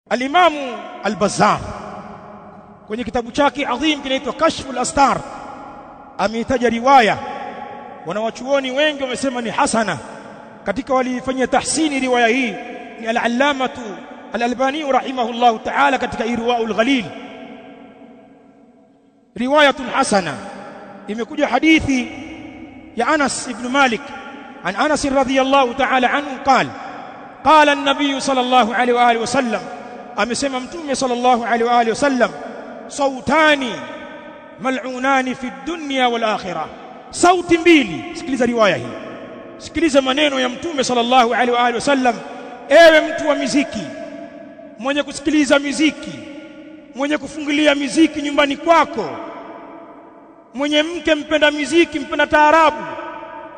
Al-Imamu Al-Bazzar kwenye kitabu chake adhim kinaitwa Kashful Astar ameitaja riwaya, wanawachuoni wengi wamesema ni hasana. Katika walifanyia tahsini riwaya hii ni al-Allamatu Al-Albani rahimahullahu ta'ala katika Irwaul Ghalil. Riwayatun hasana, imekuja hadithi ya Anas ibn Malik an Anas radhiyallahu ta'ala anhu qala an-nabiy sallallahu alayhi wa alihi wasallam, amesema mtume sallallahu alayhi wa alihi wasallam, sautani mal'unani fi dunya wal akhirah. Sauti mbili. Sikiliza riwaya hii, sikiliza maneno ya mtume sallallahu alayhi wa alihi wasallam. Ewe mtu wa muziki, mwenye kusikiliza muziki, mwenye kufungulia muziki nyumbani kwako, mwenye mke mpenda muziki, mpenda taarabu,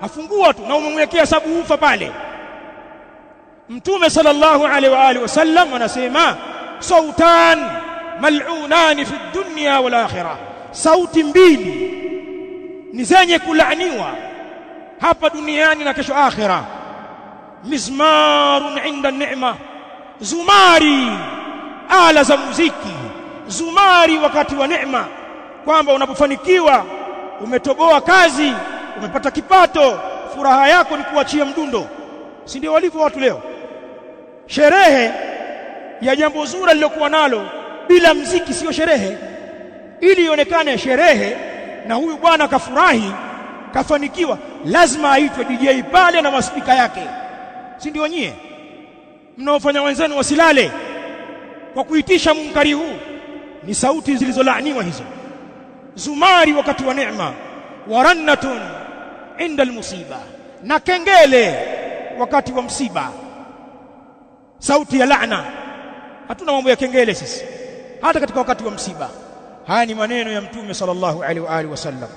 afungua tu na umemwekea sabufa pale. Mtume sallallahu alaihi wa alihi wasallam anasema sautan mal'unani fi dunya wal akhirah, sauti mbili ni zenye kulaaniwa hapa duniani na kesho akhira. Mizmarun inda ni'ma, zumari, ala za muziki, zumari wakati wa neema, kwamba unapofanikiwa, umetoboa kazi, umepata kipato, furaha yako ni kuachia mdundo. Si ndio walivyo watu leo? Sherehe ya jambo zuri lilokuwa nalo bila mziki sio sherehe. Ili ionekane sherehe na huyu bwana kafurahi, kafanikiwa, lazima aitwe DJ pale na maspika yake. Si ndio nyie mnaofanya wenzenu wasilale kwa kuitisha munkari huu? Ni sauti zilizolaaniwa hizo. Zumari wakati wa neema, warannatun inda almusiba, na kengele wakati wa msiba, sauti ya laana. Hatuna mambo ya kengele sisi hata katika wakati wa msiba. Haya ni maneno ya mtume sallallahu alaihi wa alihi wasallam.